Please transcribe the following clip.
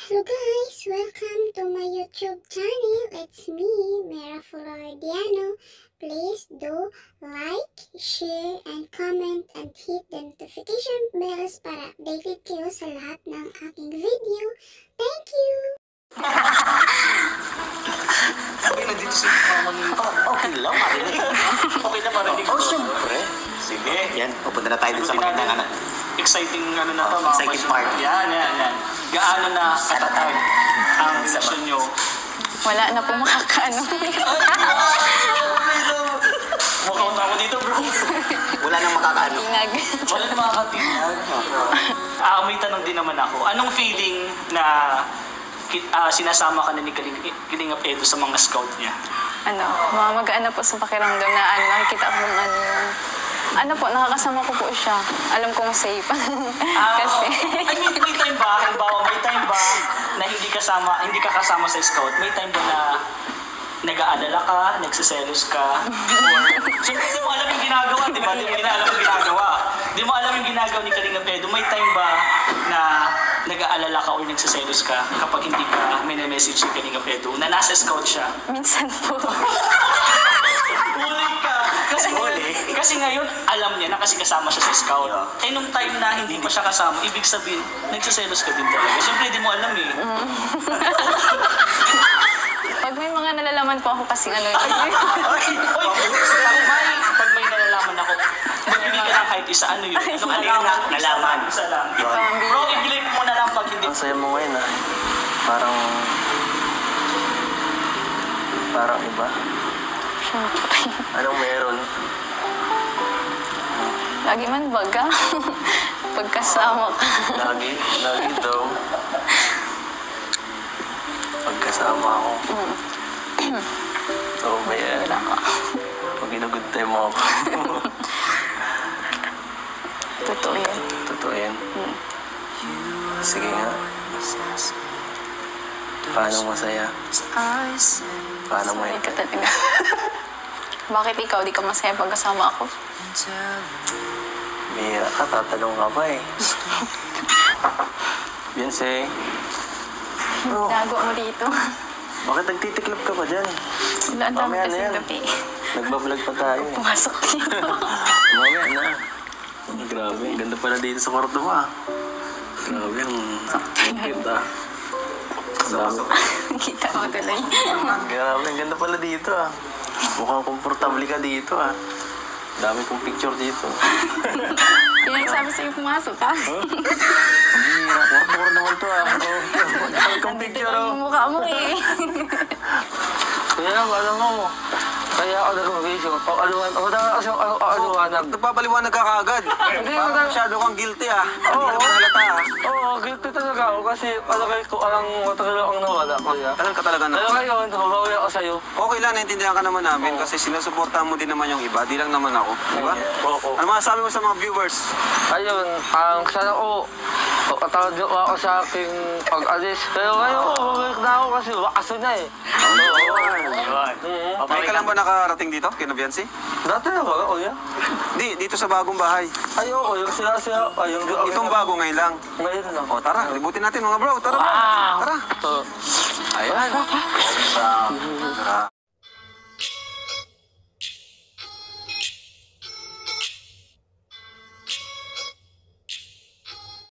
Hello guys, welcome to my YouTube channel. It's me, Mera Floridiano. Please do like, share, and comment and hit the notification bells para updated kayo sa lahat ng aking video. Thank you! Okay na dito si Mama Nito. Okay lang, marinig. Okay na marinig. Oh, siyempre. Sige. Yan, pupunta na tayo dun sa magandang anak. Exciting ano na to, mga exciting part. Yan. Gaano na katatag ang relasyon nyo? Wala na po makakaano. Mukhang ako dito, bro. Wala nang makakaano. Inag. Wala na makakatingnan. May tanong din naman ako. Anong feeling na sinasama ka na ni Kalingap Edo sa mga scout niya? Magaan na po sa pakiramdam na nakikita ko ng po, nakakasama ko po siya. Alam kong safe. Kasi... I mean, may time ba, halimbawa, may time ba na hindi ka kasama sa scout? May time ba na nag-aalala ka, nagsiselos ka? Siyempre, di mo alam yung ginagawa, di ba? Di mo alam yung ginagawa. Di mo alam yung ginagawa ni Kalingap Edo. May time ba na nag-aalala ka o nagsiselos ka kapag hindi ka may-message si Kalingap Edo na nasa scout siya? Minsan po. Huli ka! Kasi ngayon, alam niya na kasi kasama siya sa scout. Eh nung time na hindi pa siya kasama, ibig sabihin, nagsiselos ka din talaga. Siyempre, di mo alam eh. Pag may mga nalalaman po ako kasi Pag may nalalaman ako, magbigay ka lang kahit isa, ano yun? Anong nalaman? Isa lang. Bro, ibigay mo na lang pag hindi. Ang saya mo ngayon ah. Parang iba. Anong meron? lagi man baga. Pagkasama ka. Lagi daw. Pagkasama ako. Oo ba yan? Pag ginugod tayo mo ako. Totoo yan. Totoo yan. Sige nga. Paano masaya? Paano Sorry may... ka talaga. Bakit ikaw di ka masaya pagkasama ako? Bihira ka, tatanong ka pa eh. Beyonce. Gago mo dito. Bakit nagtitiklop ka pa dyan? Wala, ang dami Mamaya na kasi yan. gabi. Nagbablog pa tayo eh. Pumasok dito. Mamaya na. Grabe, ang ganda pala dito sa kwarto mo ah. Grabe, ang cute ah. Kita mo tuloy. Grabe, ang ganda pala dito ah. Mukhang komportable ka dito ah. Dami kong picture dito. Yan ang sabi sa'yo pumasok ka. Ang hirap. Kwarto naman to ah. Dami kong Nandito picture lang oh. yung mukha mo eh. Kaya alam mo, kaya ako nag-revision. Nagpapaliwanag ka kaagad. Parang masyado kang guilty ah. Oo. Hindi naman halata ah. Oo, guilty talaga ako kasi guys ko ang matagal ang nawala, kuya. Tagal ka talaga Kaya na. ngayon, mabawi ako sa'yo. Okay lang, naintindihan ka naman namin kasi sinusuportahan mo din naman yung iba. Di lang naman ako. Di ba? Oo. Ano masasabi mo sa mga viewers? Ayun, sana ko, patawad niyo ako sa aking pag-alis. Pero ngayon, bumalik na ako kasi wakaso na eh. May ka lang ba nakarating dito, kina Beyonce? Dati na ba, kuya? Di, dito sa bagong bahay. Ayoko, yung sila, Itong bago ngayon lang. Ngayon lang. O tara, libutin natin mga bro. Tara bro. Wow! Tara. So, Ayan.